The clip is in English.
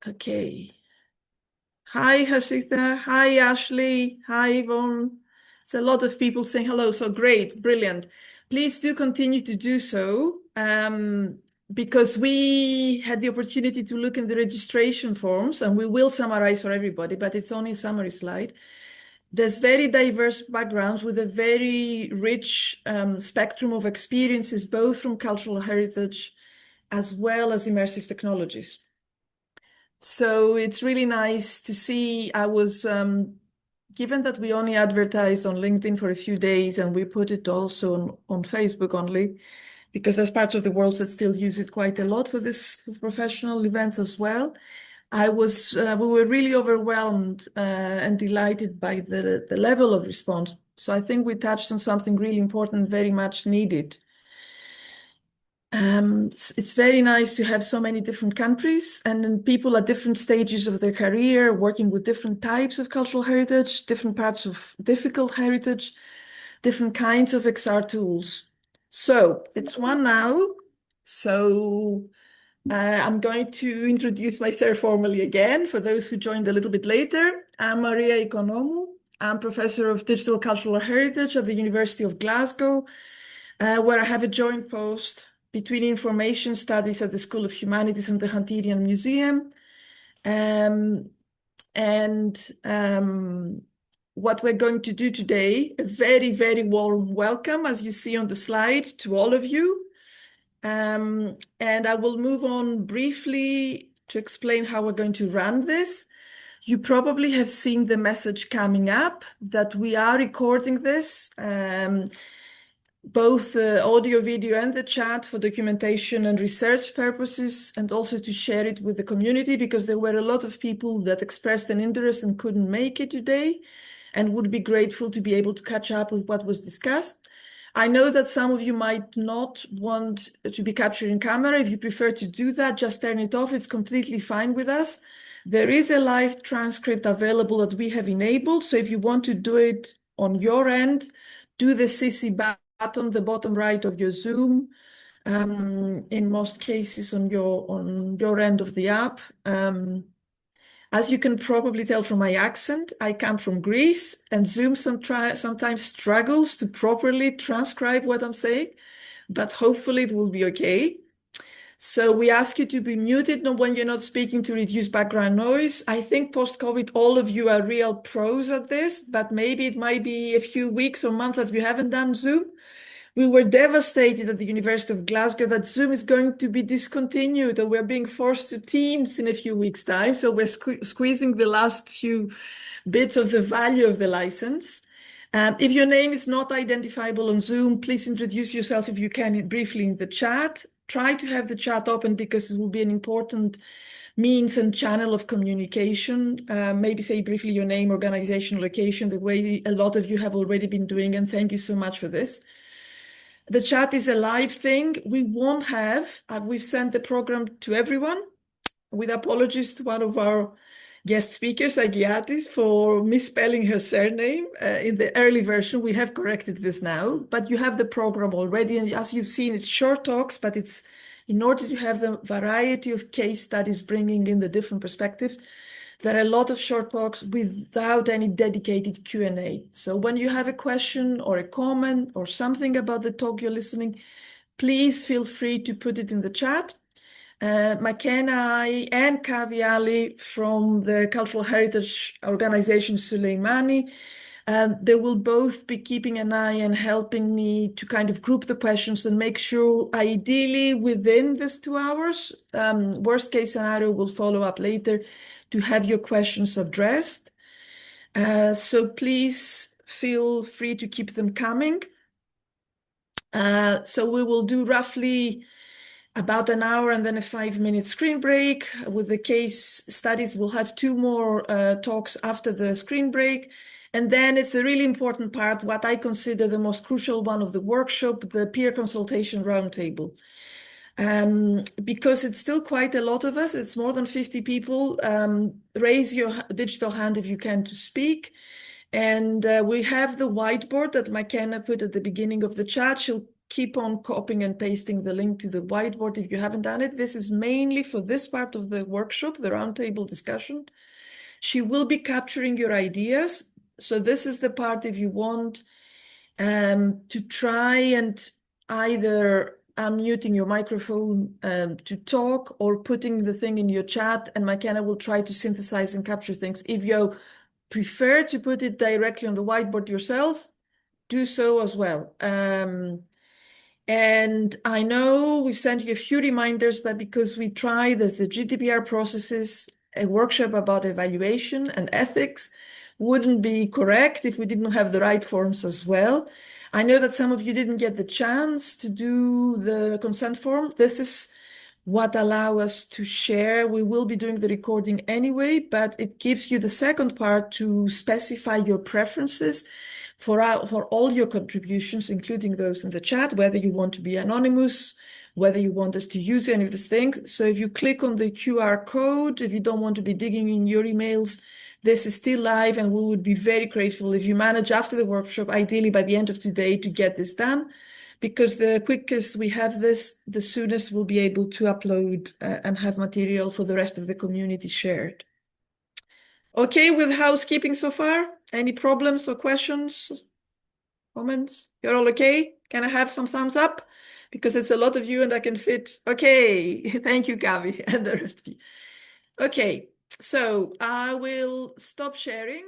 Okay. Hi, Hashita. Hi, Ashley. Hi, Yvonne. It's a lot of people saying hello. So great, brilliant. Please do continue to do so because we had the opportunity to look in the registration forms and we will summarize for everybody, but it's only a summary slide. There's very diverse backgrounds with a very rich spectrum of experiences, both from cultural heritage as well as immersive technologies. So it's really nice to see. I was given that we only advertised on LinkedIn for a few days and we put it also on Facebook only, because there's parts of the world that still use it quite a lot for this professional events as well. We were really overwhelmed and delighted by the level of response. So I think we touched on something really important, very much needed. It's very nice to have so many different countries and then people at different stages of their career, working with different types of cultural heritage, different parts of difficult heritage, different kinds of XR tools. So it's one now. So I'm going to introduce myself formally again for those who joined a little bit later. I'm Maria Economou. I'm Professor of Digital Cultural Heritage at the University of Glasgow, where I have a joint post between information studies at the School of Humanities and the Hunterian Museum. What we're going to do today, a very, very warm welcome, as you see on the slide, to all of you. And I will move on briefly to explain how we're going to run this. You probably have seen the message coming up that we are recording this. Both the audio, video, and the chat for documentation and research purposes, and also to share it with the community, because there were a lot of people that expressed an interest and couldn't make it today and would be grateful to be able to catch up with what was discussed. I know that some of you might not want to be captured in camera. If you prefer to do that, just turn it off. It's completely fine with us. There is a live transcript available that we have enabled. So if you want to do it on your end, do the CC button, the bottom right of your Zoom, in most cases on your end of the app. As you can probably tell from my accent, I come from Greece, and Zoom sometimes struggles to properly transcribe what I'm saying, but hopefully it will be okay. So we ask you to be muted when you're not speaking to reduce background noise. I think post-COVID, all of you are real pros at this, but maybe it might be a few weeks or months that you haven't done Zoom. We were devastated at the University of Glasgow that Zoom is going to be discontinued and we're being forced to Teams in a few weeks' time. So we're squeezing the last few bits of the value of the license. If your name is not identifiable on Zoom, please introduce yourself if you can briefly in the chat. Try to have the chat open because it will be an important means and channel of communication. Maybe say briefly your name, organization, location, the way a lot of you have already been doing, and thank you so much for this. The chat is a live thing. We won't have, we've sent the program to everyone with apologies to one of our guest speakers, Agiatis, for misspelling her surname. In the early version, we have corrected this now, but you have the program already. And as you've seen, it's short talks, but it's in order to have the variety of case studies bringing in the different perspectives. There are a lot of short talks without any dedicated Q&A. So when you have a question or a comment or something about the talk you're listening, please feel free to put it in the chat. McKenna and Kavi Ali from the Cultural Heritage Organization Suleimani, they will both be keeping an eye and helping me to kind of group the questions and make sure, ideally within this 2 hours, worst case scenario, we'll follow up later, to have your questions addressed. So please feel free to keep them coming. So we will do roughly about an hour and then a 5-minute screen break. With the case studies, we'll have 2 more talks after the screen break. And then it's the really important part, what I consider the most crucial one of the workshop, the peer consultation roundtable. Because it's still quite a lot of us, it's more than 50 people. Raise your digital hand if you can to speak. And we have the whiteboard that McKenna put at the beginning of the chat. She'll keep on copying and pasting the link to the whiteboard if you haven't done it. This is mainly for this part of the workshop, the roundtable discussion. She will be capturing your ideas. So this is the part if you want to try and either unmuting your microphone to talk or putting the thing in your chat, and McKenna will try to synthesize and capture things. If you prefer to put it directly on the whiteboard yourself, do so as well. And I know we've sent you a few reminders, but because we tried the GDPR processes, a workshop about evaluation and ethics wouldn't be correct if we didn't have the right forms as well. I know that some of you didn't get the chance to do the consent form. This is what allow us to share. We will be doing the recording anyway, but it gives you the second part to specify your preferences for all your contributions, including those in the chat, whether you want to be anonymous, whether you want us to use any of these things. So if you click on the QR code, if you don't want to be digging in your emails, this is still live, and we would be very grateful if you manage after the workshop, ideally by the end of today, to get this done, because the quickest we have this, the soonest we'll be able to upload and have material for the rest of the community shared. Okay with housekeeping so far? Any problems or questions, comments? You're all okay? Can I have some thumbs up? Because it's a lot of you and I can fit. Okay, thank you, Gavi, and the rest of you. Okay, so I will stop sharing.